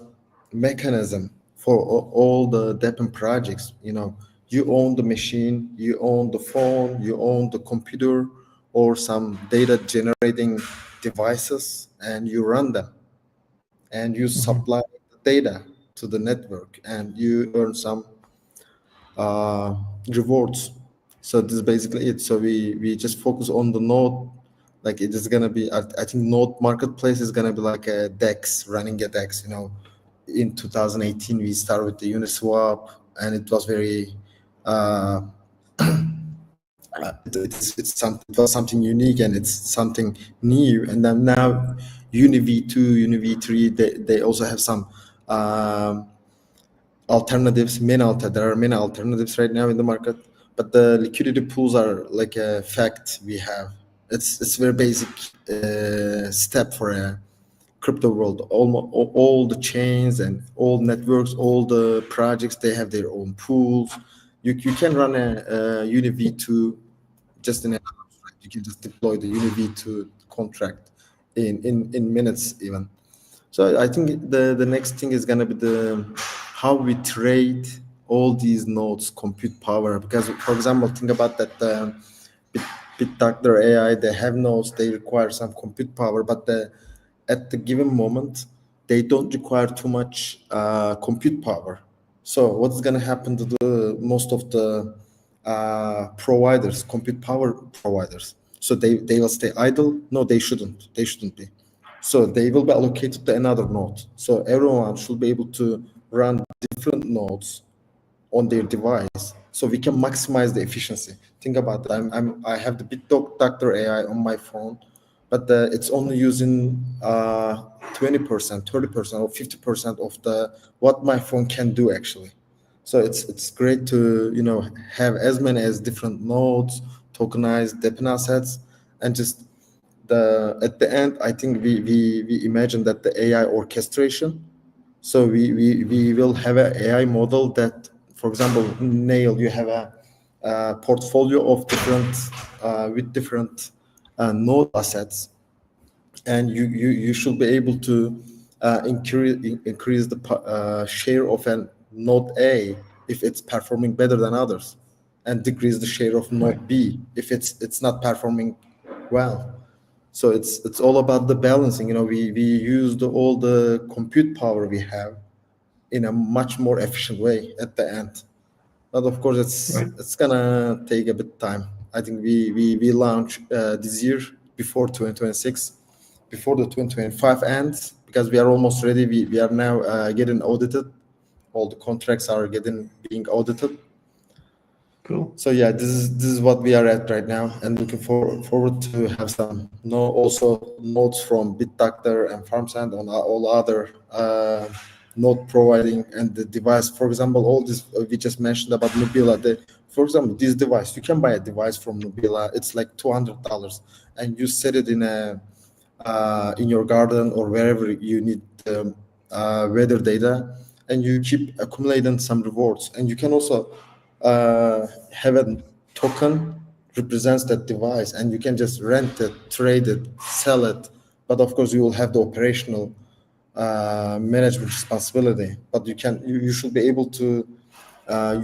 mechanism for all the DePIN projects. You own the machine, you own the phone, you own the computer, or some data generating devices, and you run them, and you supply the data to the network, and you earn some uh, rewards. So this is basically it. So we just focus on the node. Like it is gonna be, I think node marketplace is gonna be like a DEX, running a DEX. In 2018 we started with the Uniswap, and it was very uh, it was something unique, and it's something new. And then now Uni V2, Uni V3, they also have some alternatives. There are many alternatives right now in the market, but the liquidity pools are like a fact we have. It's very basic step for a crypto world. All the chains and all networks, all the projects, they have their own pools. You can run a Uni V2 just in a contract. You can just deploy the Uni V2 contract in minutes even. So I think the next thing is gonna be the how we trade all these nodes compute power. Because for example, think about that BitDoctor AI, they have nodes, they require some compute power, but at the given moment they don't require too much compute power. So what's gonna happen to the most of the providers, compute power providers? So they will stay idle? No, they shouldn't. They shouldn't be. So they will be allocated to another node. So everyone should be able to run different nodes on their device, so we can maximize the efficiency. Think about that. I have the BitDoctor AI on my phone, but it's only using 20%, 30%, or 50% of the what my phone can do actually. So it's great to have as many as different nodes, tokenized DePIN assets, and just at the end, I think we imagine that the AI orchestration. So we will have an AI model that, for example, Nail, you have a portfolio of different with different node assets, and you should be able to increase the share of a node A if it's performing better than others, and decrease the share of node B if it's not performing well. So it's all about the balancing. We use all the compute power we have in a much more efficient way at the end. But of course, it's gonna take a bit time. I think we launch this year before 2026, before the 2025 ends, because we are almost ready. We are now getting audited. All the contracts are being audited. Cool. So yeah, this is what we are at right now, and looking forward to have some also nodes from BitDoctor and Farmsent on all other node providing and the device. For example, all this we just mentioned about Nubila. For example, this device, you can buy a device from Nubila. It's like $200, and you set it in your garden or wherever you need weather data, and you keep accumulating some rewards. And you can also have a token represents that device, and you can just rent it, trade it, sell it. But of course, you will have the operational management responsibility. But you should be able to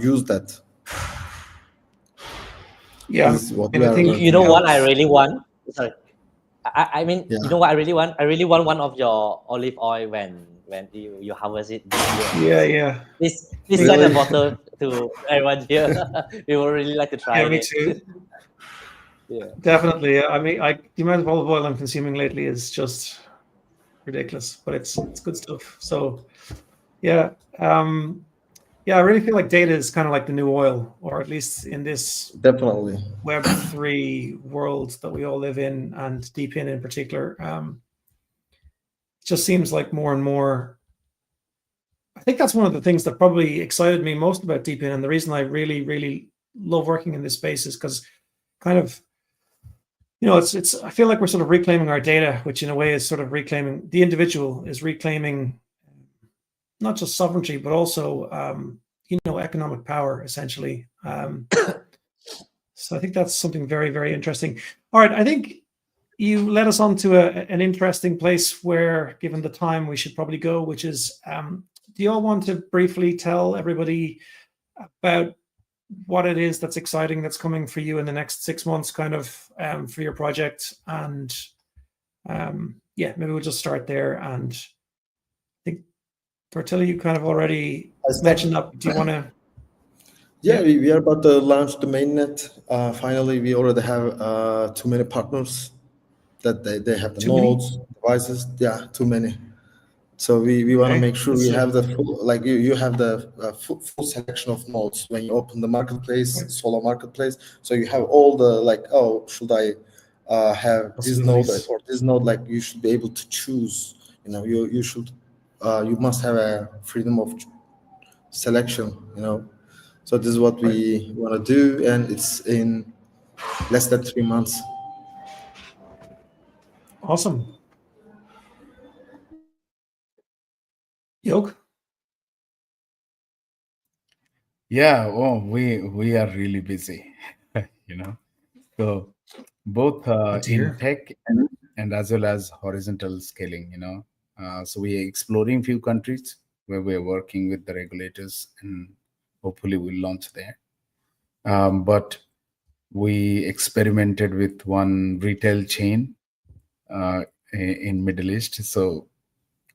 use that. Yeah, This is what and we I are think You know working what on. I really want? Sorry. I mean, Yeah. you know what I really want? I really want one of your olive oil when you harvest it this year. yeah. Please send a Really? bottle to everyone here. We would really like to try Yeah, me it. too. Yeah. Definitely. I mean, the amount of olive oil I'm consuming lately is just ridiculous, but it's good stuff. So yeah, yeah, I really feel like data is kind of like the new oil, or at least in this Definitely. Web3 world that we all live in, and DePIN in particular. It just seems like more and more. I think that's one of the things that probably excited me most about DePIN, and the reason I really, really love working in this space is because kind of, it's I feel like we're sort of reclaiming our data, which in a way is sort of reclaiming the individual, is reclaiming not just sovereignty, but also economic power, essentially. So I think that's something very, very interesting. All right, I think you led us on to an interesting place where, given the time, we should probably go, which is, do you all want to briefly tell everybody about what it is that's exciting that's coming for you in the next 6 months, kind of for your project? And yeah, maybe we'll just start there. And I think, Tortilla, you kind of already mentioned that. Do you want to? Yeah, we are about to launch the mainnet. Finally, we already have too many partners that they have the Too many? nodes, devices. Yeah, too many. So we want to Okay, make sure let's we see. have the full, like you have the full selection of nodes when you open the marketplace, Right. Solo marketplace. So you have all the, like, oh, should I have this node Possibilities. or this node? Like, you should be able to choose. You should you must have a freedom of selection. So this is what we want to do, and it's in less than 3 months. Awesome. Yoke? Yeah, oh, we are really busy, you know. So both Good to in hear. tech and as well as horizontal scaling. So we are exploring few countries where we're working with the regulators, and hopefully we'll launch there. But we experimented with one retail chain in Middle East, so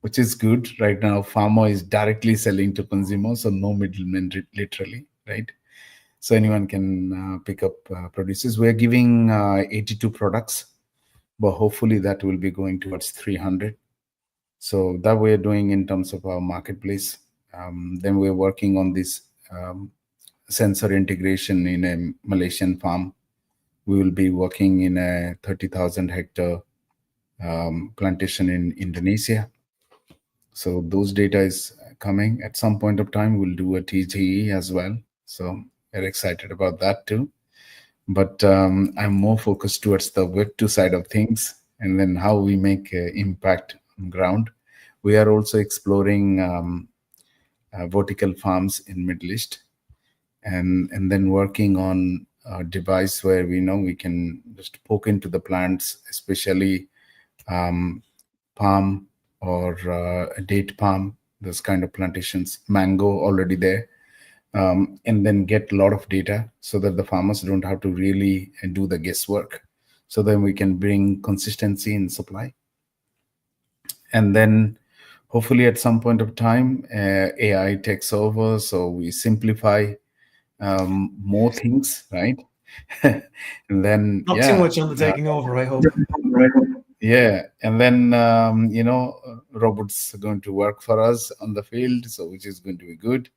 which is good. Right now, farmer is directly selling to consumer, so no middlemen, literally, right? So anyone can pick up produces. We're giving 82 products, but hopefully that will be going towards 300. So that we're doing in terms of our marketplace. Then we're working on this sensor integration in a Malaysian farm. We will be working in a 30,000 hectare plantation in Indonesia. So those data is coming at some point of time. We'll do a TGE as well. So we're excited about that too. But I'm more focused towards the Web2 side of things, and then how we make impact on ground. We are also exploring vertical farms in Middle East, and then working on a device where we can just poke into the plants, especially palm or date palm, those kind of plantations, mango already there, and then get a lot of data so that the farmers don't have to really do the guesswork. So then we can bring consistency in supply. And then hopefully at some point of time, AI takes over. So we simplify more things, right? And then, Not too much on the taking over, I hope. Yeah, and then robots are going to work for us on the field, so which is going to be good.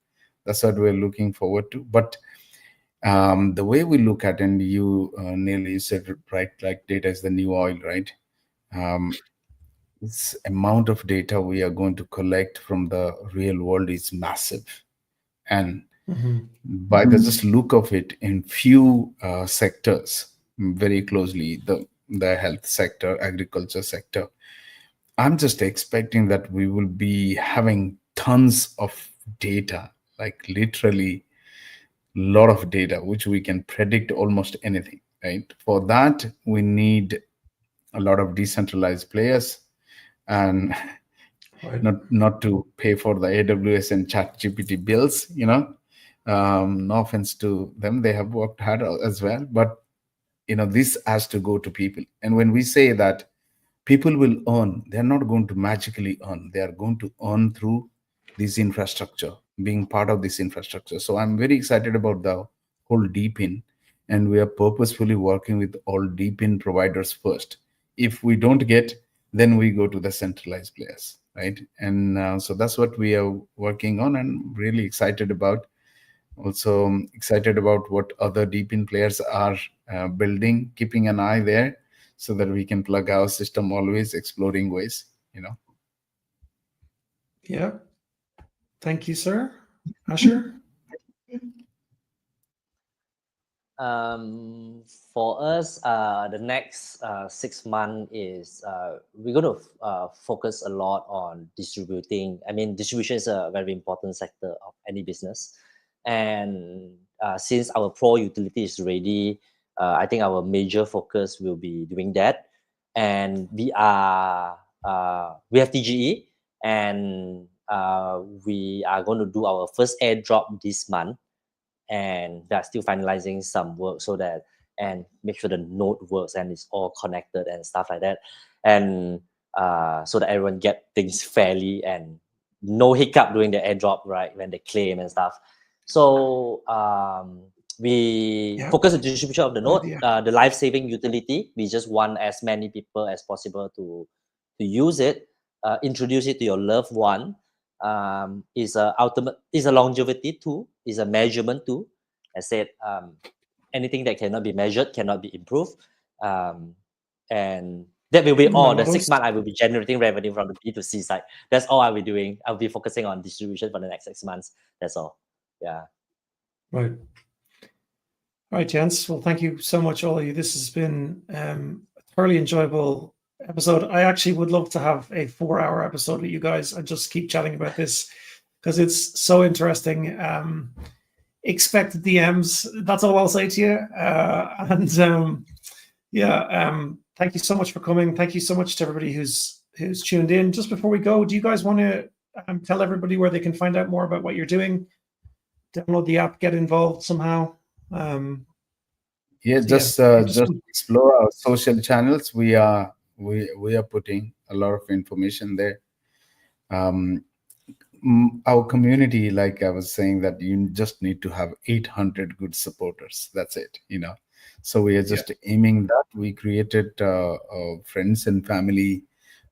That's what we're looking forward to. But the way we look at, and you nearly said it right, like data is the new oil, right? This amount of data we are going to collect from the real world is massive, and by the just look of it, in few sectors, very closely, the health sector, agriculture sector, I'm just expecting that we will be having tons of data, like literally a lot of data, which we can predict almost anything. right? For that, we need a lot of decentralized players, and Right. not to pay for the AWS and ChatGPT bills. No offense to them, they have worked hard as well, but this has to go to people. And when we say that people will earn, they're not going to magically earn. They are going to earn through this infrastructure, being part of this infrastructure. So I'm very excited about the whole DePIN, and we are purposefully working with all DePIN providers first. If we don't get, then we go to the centralized players, right? And so that's what we are working on, and really excited about. Also excited about what other DePIN players are building, keeping an eye there, so that we can plug our system, always exploring ways. Yeah. Thank you, sir. Asher? For us, the next 6 months is we're going to focus a lot on distributing. I mean, distribution is a very important sector of any business. And since our Pro utility is ready, I think our major focus will be doing that. And we have TGE, and we are going to do our first airdrop this month. And they're still finalizing some work and make sure the node works and it's all connected and stuff like that, and so that everyone get things fairly and no hiccup during the airdrop, right, when they claim and stuff. So we focus on the distribution of the node, the life-saving utility. We just want as many people as possible to use it, introduce it to your loved one. Is a longevity tool, is a measurement tool. I said anything that cannot be measured cannot be improved, and that will be all. The 6 months I will be generating revenue from the B2C side. That's all I'll be doing. I'll be focusing on distribution for the next 6 months. That's all. Yeah. Right. All right, gents. Well, thank you so much, all of you. This has been a thoroughly enjoyable episode. I actually would love to have a 4-hour episode with you guys and just keep chatting about this because it's so interesting. Expect DMs. That's all I'll say to you. Thank you so much for coming. Thank you so much to everybody who's tuned in. Just before we go, do you guys want to tell everybody where they can find out more about what you're doing? Download the app, get involved somehow. Just explore our social channels. We are putting a lot of information there. Our community, like I was saying, that you just need to have 800 good supporters. That's it, So we are just aiming that. We created friends and family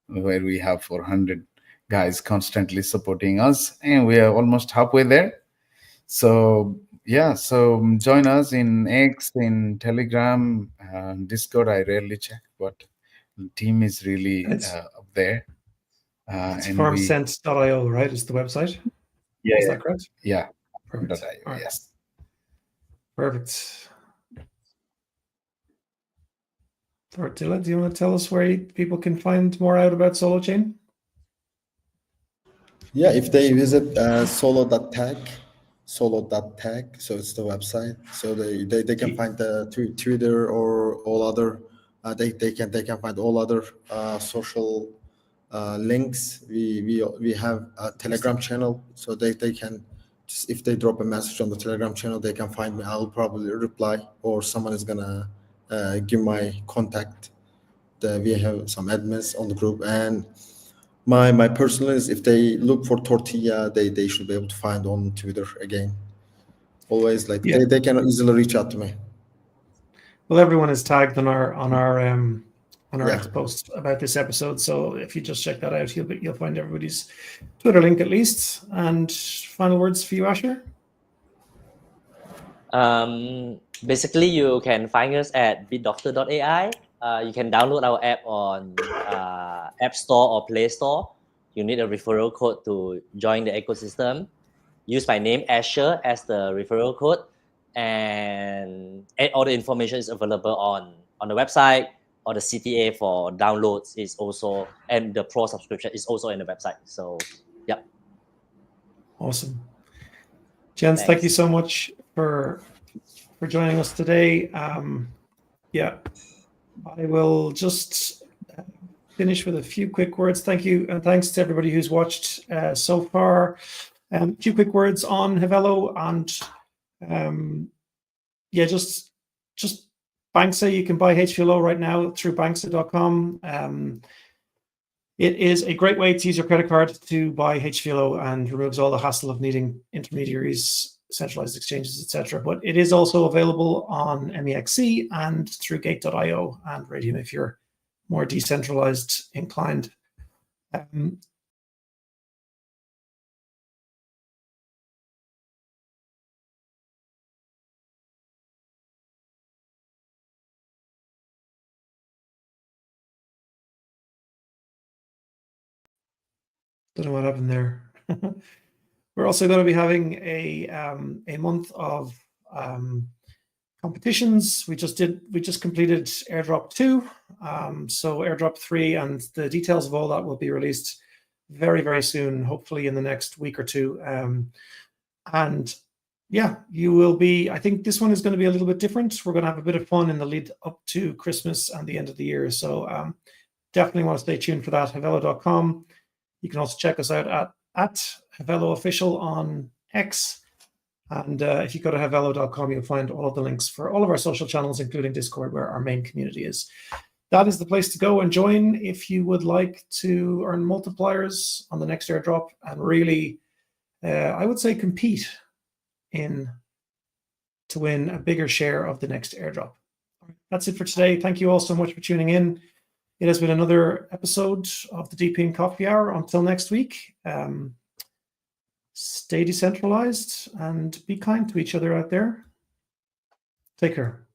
where we have 400 guys constantly supporting us, and we are almost halfway there. So join us in X, in Telegram, Discord. I rarely check, but the team is really up there. It's Farmsent.io, right? Is the website? Yeah. Is that correct? Yeah. Perfect. Right. Yes. Perfect. Tortilla, do you want to tell us where people can find more out about Solochain? Yeah, if they visit solo.tech, so it's the website. So they can find the Twitter or all other. They can find all other social links. We have a Telegram channel, so they can just, if they drop a message on the Telegram channel, they can find me. I'll probably reply, or someone is gonna give my contact. We have some admins on the group, and my personal is, if they look for Tortilla, they should be able to find on Twitter again. Always they can easily reach out to me. Well, everyone is tagged on our X post about this episode, so if you just check that out, you'll find everybody's Twitter link at least. And final words for you, Asher? Basically, you can find us at BitDoctor.ai. You can download our app on App Store or Play Store. You need a referral code to join the ecosystem. Use my name, Asher, as the referral code. And all the information is available on the website, or the CTA for downloads is also, and the Pro subscription is also in the website. So, yeah. Awesome. Jens, thank you so much for joining us today. Yeah, I will just finish with a few quick words. Thank you, and thanks to everybody who's watched so far. A few quick words on Havelo, and yeah, just Banksa. You can buy HVLO right now through Banksa.com. It is a great way to use your credit card to buy HVLO and removes all the hassle of needing intermediaries, centralized exchanges, etc. But it is also available on MEXC and through Gate.io and Radium if you're more decentralized inclined. Don't know what happened there. We're also going to be having a month of competitions. We just completed airdrop 2, so airdrop 3 and the details of all that will be released very, very soon, hopefully in the next week or two. And yeah, you will be, I think this one is going to be a little bit different. We're going to have a bit of fun in the lead up to Christmas and the end of the year. So definitely want to stay tuned for that. Havelo.com. You can also check us out at Havelo Official on X. And if you go to Havelo.com, you'll find all of the links for all of our social channels, including Discord, where our main community is. That is the place to go and join if you would like to earn multipliers on the next airdrop and really, I would say, compete to win a bigger share of the next airdrop. That's it for today. Thank you all so much for tuning in. It has been another episode of the DePIN Coffee Hour. Until next week, stay decentralized and be kind to each other out there. Take care.